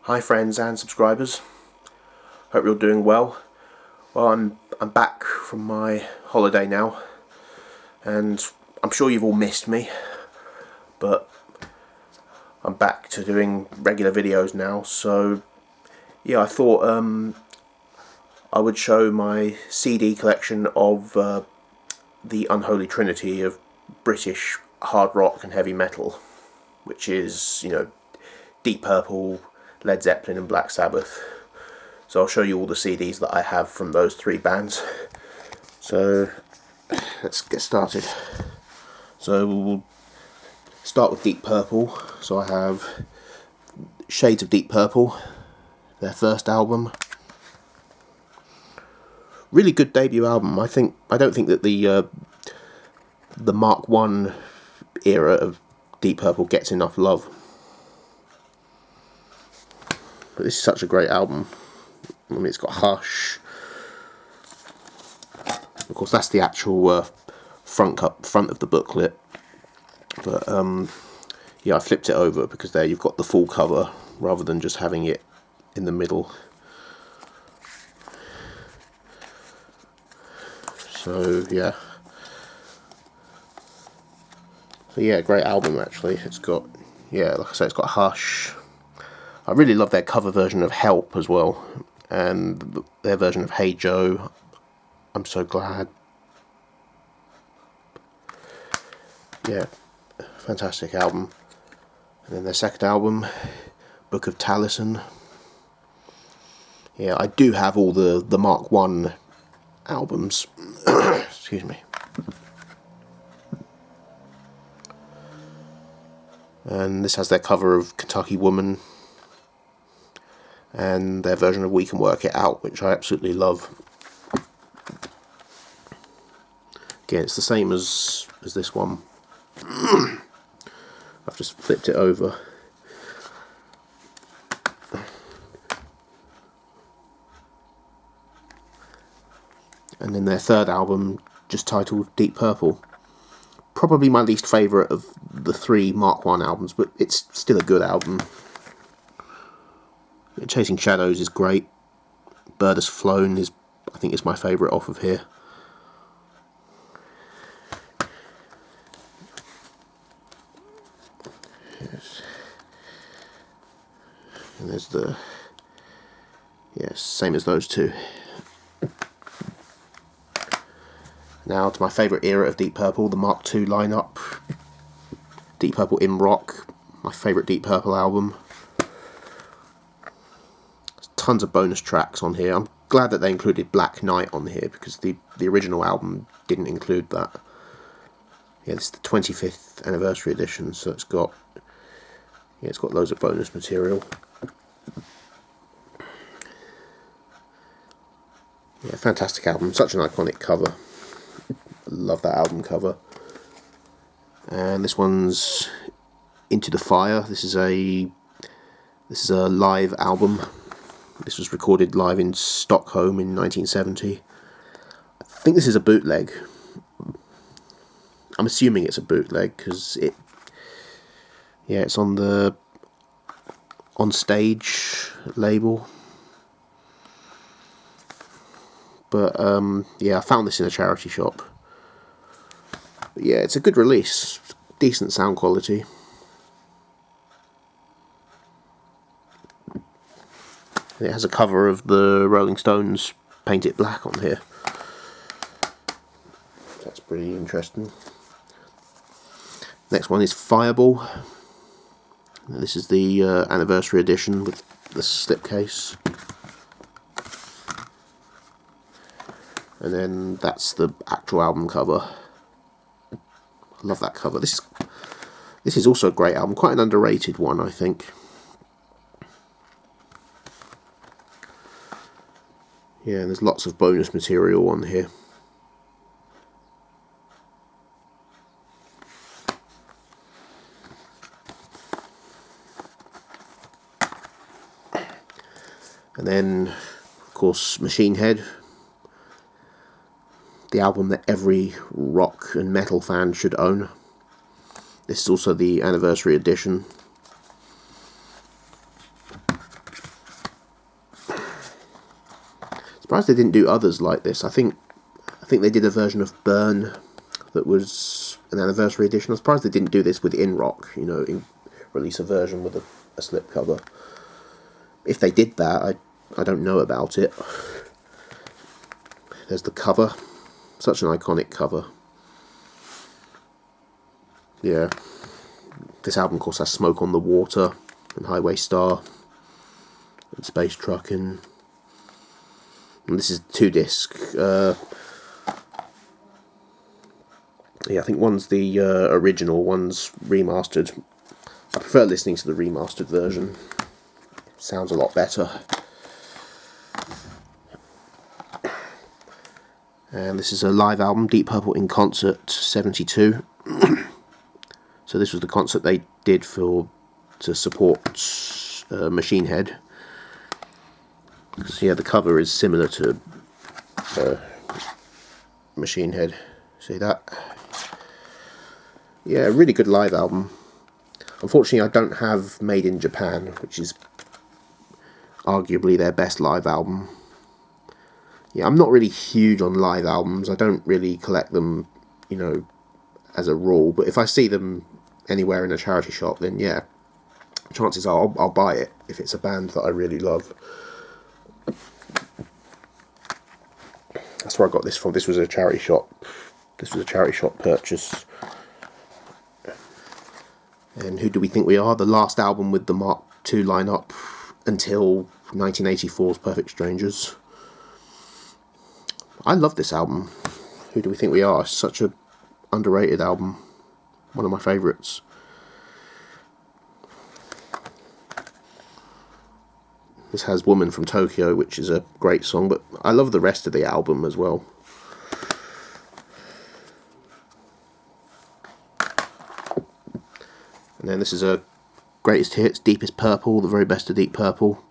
Hi friends and subscribers, hope you're doing well. Well, I'm back from my holiday now, and I'm sure you've all missed me, but I'm back to doing regular videos now. So yeah, I thought I would show my CD collection of the Unholy Trinity of British hard rock and heavy metal, which is, Deep Purple, Led Zeppelin and Black Sabbath. So I'll show you all the CDs that I have from those three bands. So let's get started. So we'll start with Deep Purple. So I have Shades of Deep Purple, their first album. Really good debut album. I don't think that the Mark I era of Deep Purple gets enough love. But this is such a great album. I mean, it's got Hush. Of course, that's the actual front of the booklet. But yeah, I flipped it over because there you've got the full cover rather than just having it in the middle. So yeah. Great album actually. It's got, like I say, it's got Hush. I really love their cover version of Help as well, and their version of Hey Joe, I'm So Glad. Yeah, fantastic album. And then their second album, Book of Taliesin. Yeah, I do have all the Mark I albums. Excuse me. And this has their cover of Kentucky Woman and their version of We Can Work It Out, which I absolutely love. Again, it's the same as this one. I've just flipped it over. And then their third album, just titled Deep Purple. Probably my least favourite of the three Mark I albums, but it's still a good album. Chasing Shadows is great. Bird Has Flown I think is my favourite off of here. Yes. And there's the, same as those two. Now to my favourite era of Deep Purple, the Mark II lineup. Deep Purple in Rock, my favourite Deep Purple album. There's tons of bonus tracks on here. I'm glad that they included Black Knight on here because the original album didn't include that. Yeah, this is the 25th anniversary edition, so it's got loads of bonus material. Yeah, fantastic album, such an iconic cover. Love that album cover. And this one's Into the Fire. This is a live album. This was recorded live in Stockholm in 1970. I think this is a bootleg. I'm assuming it's a bootleg because it's on the On Stage label. But I found this in a charity shop. But yeah, it's a good release, decent sound quality. And it has a cover of the Rolling Stones Paint It Black on here. That's pretty interesting. Next one is Fireball. This is the anniversary edition with the slipcase. And then that's the actual album cover. I love that cover. This is also a great album, quite an underrated one, I think. Yeah, and there's lots of bonus material on here. And then, of course, Machine Head. The album that every rock and metal fan should own. This is also the anniversary edition. surprised they didn't do others like this. I think they did a version of Burn that was an anniversary edition. I'm surprised they didn't do this with In Rock, you know, release a version with a slipcover. If they did that, I don't know about it. There's the cover. Such an iconic cover. Yeah. This album, of course, has Smoke on the Water and Highway Star and Space Truckin'. And this is 2-disc. Yeah, I think one's the original, one's remastered. I prefer listening to the remastered version. Sounds a lot better. And this is a live album, Deep Purple in Concert 72. So this was the concert they did to support Machine Head. Because yeah, the cover is similar to Machine Head. See that? Yeah, a really good live album. Unfortunately, I don't have Made in Japan, which is arguably their best live album. Yeah, I'm not really huge on live albums. I don't really collect them, you know, as a rule. But if I see them anywhere in a charity shop, then yeah, chances are I'll buy it if it's a band that I really love. That's where I got this from. This was a charity shop. This was a charity shop purchase. And who do we think we are? The last album with the Mark II lineup until 1984's Perfect Strangers. I love this album. Who do we think we are? It's such a underrated album. One of my favourites. This has Woman from Tokyo, which is a great song, but I love the rest of the album as well. And then this is a Greatest Hits, Deepest Purple, the very best of Deep Purple.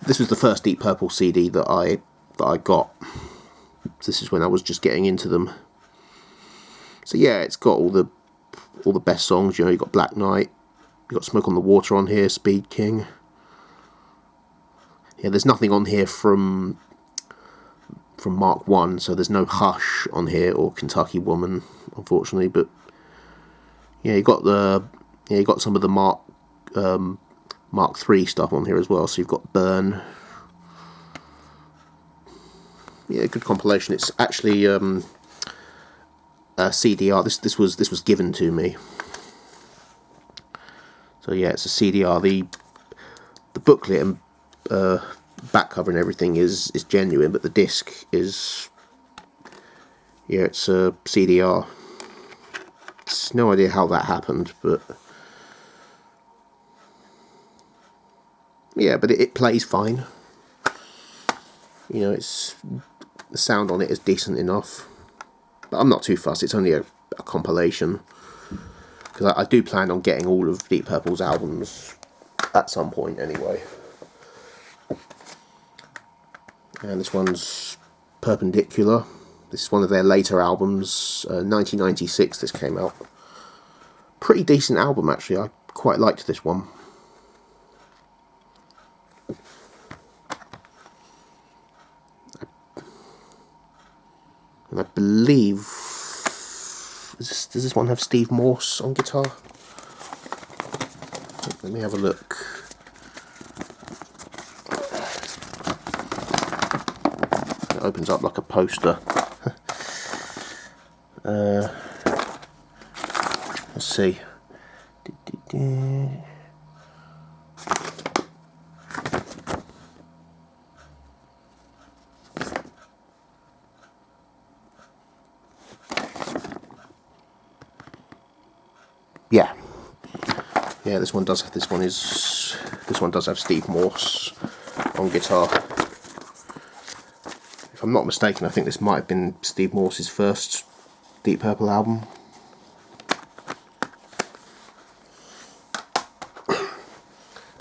This was the first Deep Purple CD that I got. This is when I was just getting into them. So yeah, it's got all the best songs. You know, you got Black Knight, you got Smoke on the Water on here, Speed King. Yeah, there's nothing on here from Mark 1, so there's no Hush on here or Kentucky Woman, unfortunately. But yeah, you got some of the Mark 3 stuff on here as well. So you've got Burn. Yeah, good compilation. It's actually CDR. This was given to me. So yeah, it's a CDR. The booklet and back cover and everything is genuine, but the disc is, yeah, it's a CDR. It's no idea how that happened, but yeah, but it plays fine. You know, the sound on it is decent enough, but I'm not too fussed. It's only a compilation, because I do plan on getting all of Deep Purple's albums at some point anyway. And this one's Perpendicular. This is one of their later albums, 1996 this came out. Pretty decent album actually, I quite liked this one. And I believe, does this one have Steve Morse on guitar? Let me have a look. It opens up like a poster. Let's see. Yeah, this one does have Steve Morse on guitar. If I'm not mistaken, I think this might have been Steve Morse's first Deep Purple album.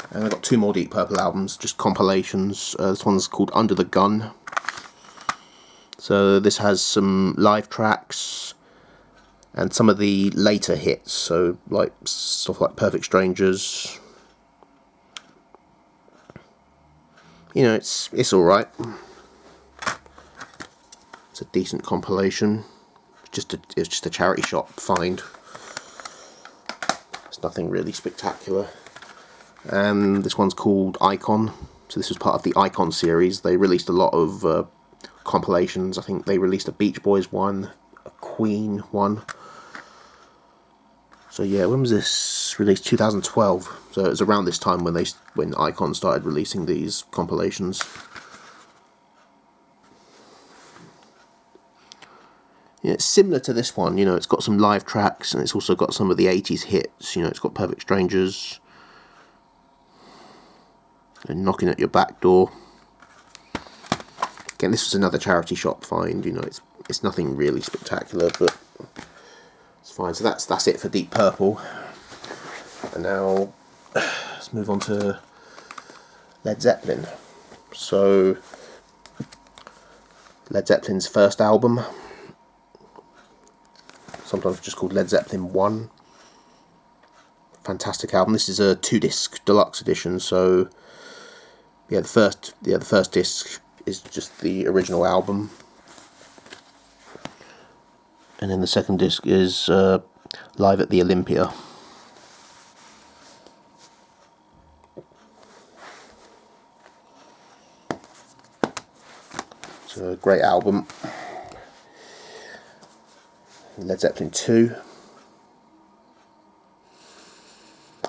And I've got 2 more Deep Purple albums, just compilations. This one's called Under the Gun. So this has some live tracks and some of the later hits, so like stuff like Perfect Strangers. You know, it's all right. It's a decent compilation. It's just a charity shop find. It's nothing really spectacular. And this one's called Icon. So this was part of the Icon series. They released a lot of compilations. I think they released a Beach Boys one, a Queen one. So yeah, when was this released? 2012. So it was around this time when Icon started releasing these compilations. Yeah, it's similar to this one. You know, it's got some live tracks and it's also got some of the 80s hits. You know, it's got Perfect Strangers and Knocking at Your Back Door. Again, this was another charity shop find. You know, it's nothing really spectacular, but it's fine. So that's it for Deep Purple. And now let's move on to Led Zeppelin. So Led Zeppelin's first album, sometimes just called Led Zeppelin 1. Fantastic album. This is a 2-disc deluxe edition, so yeah, the first disc is just the original album, and then the second disc is Live at the Olympia. It's a great album. Led Zeppelin 2.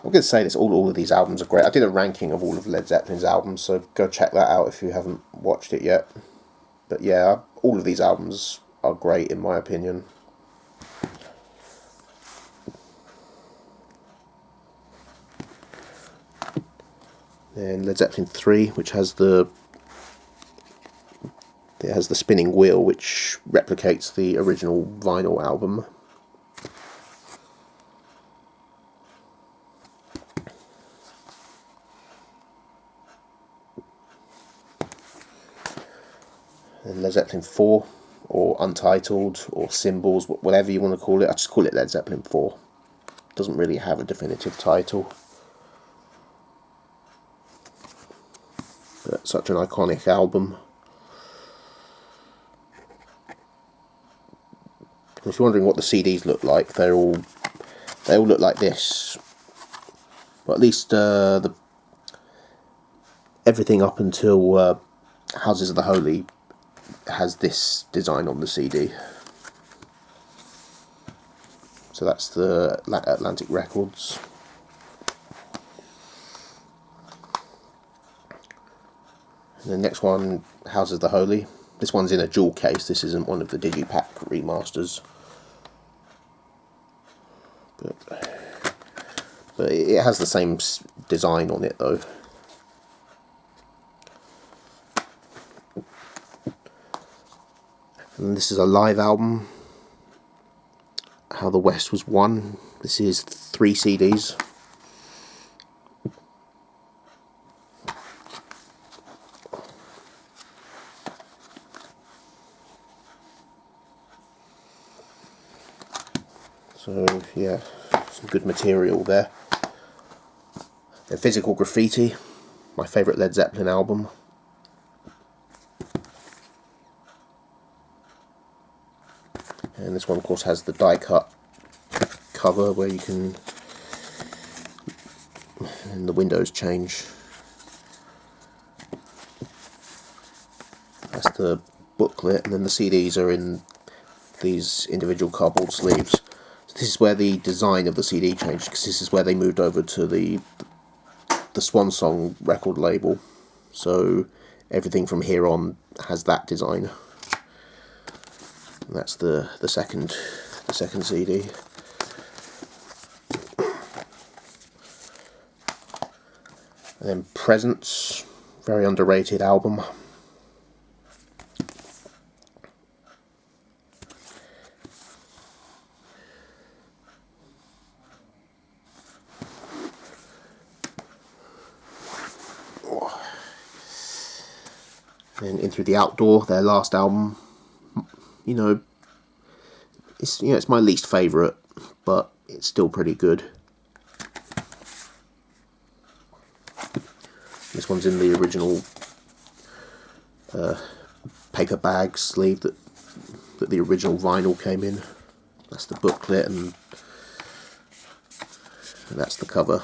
I'm going to say this, all of these albums are great. I did a ranking of all of Led Zeppelin's albums, so go check that out if you haven't watched it yet. But yeah, all of these albums are great in my opinion. Then Led Zeppelin 3, which has the spinning wheel, which replicates the original vinyl album. And Led Zeppelin 4, or Untitled, or Symbols, whatever you want to call it. I just call it Led Zeppelin 4. It doesn't really have a definitive title. But such an iconic album. If you're wondering what the CDs look like, they all look like this. But at least everything up until Houses of the Holy has this design on the CD. So that's the Atlantic Records. And the next one, Houses of the Holy. This one's in a jewel case. This isn't one of the digipack remasters. But it has the same design on it though. And this is a live album, How the West Was Won. This is 3 CDs. So yeah, some good material there. Then Physical Graffiti, my favourite Led Zeppelin album. And this one of course has the die cut cover where you can, and the windows change. That's the booklet, and then the CDs are in these individual cardboard sleeves. So this is where the design of the CD changed, because this is where they moved over to the Swan Song record label. So everything from here on has that design. And that's the second CD. And then Presents, very underrated album. And In Through the Outdoor, their last album. You know, it's my least favourite, but it's still pretty good. This one's in the original paper bag sleeve that the original vinyl came in. That's the booklet, and that's the cover.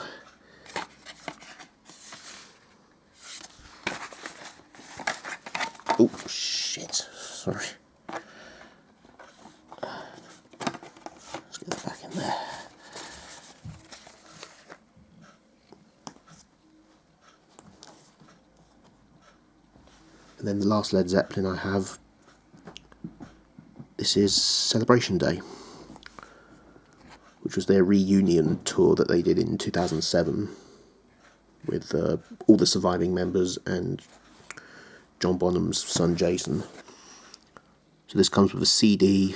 Oh shit, sorry. Let's get that back in there. And then the last Led Zeppelin I have, this is Celebration Day, which was their reunion tour that they did in 2007 with all the surviving members and John Bonham's son Jason. So this comes with a CD,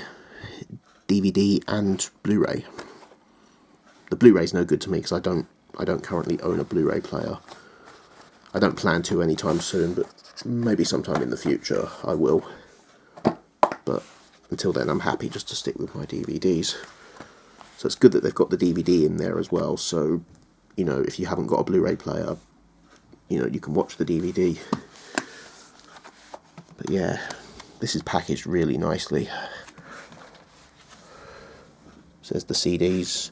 DVD and Blu-ray. The Blu-ray's no good to me because I don't currently own a Blu-ray player. I don't plan to anytime soon, but maybe sometime in the future I will. But until then I'm happy just to stick with my DVDs. So it's good that they've got the DVD in there as well, so you know, if you haven't got a Blu-ray player, you know, you can watch the DVD. But yeah, this is packaged really nicely. Says the CDs.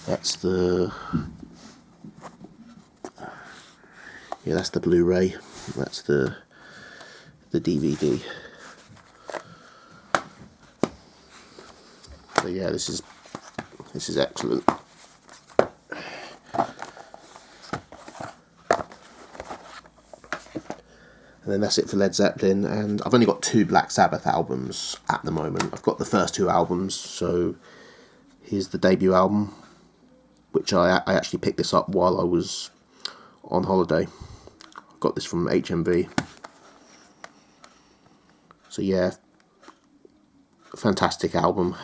That's the that's the Blu-ray. That's the DVD. So yeah, this is excellent. And then that's it for Led Zeppelin, and I've only got 2 Black Sabbath albums at the moment. I've got the first 2 albums, so here's the debut album, which I actually picked this up while I was on holiday. I got this from HMV. So yeah, fantastic album.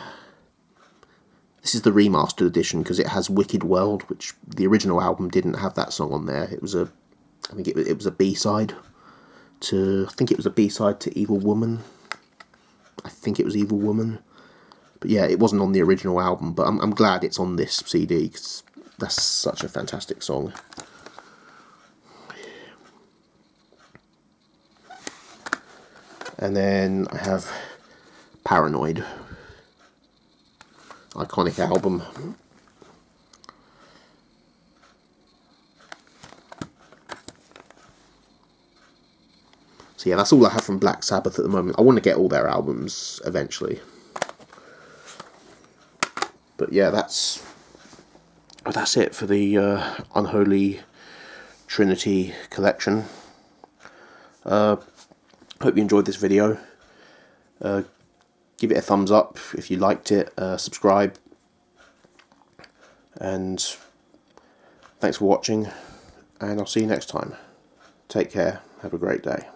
This is the remastered edition because it has Wicked World, which the original album didn't have that song on there. It was I think it was a B-side. I think it was a B-side to Evil Woman. I think it was Evil Woman. But yeah, it wasn't on the original album, but I'm glad it's on this CD, because that's such a fantastic song. And then I have Paranoid. Iconic album. So yeah, that's all I have from Black Sabbath at the moment. I want to get all their albums eventually. But yeah, that's it for the Unholy Trinity collection. Hope you enjoyed this video. Give it a thumbs up if you liked it. Subscribe. And thanks for watching. And I'll see you next time. Take care. Have a great day.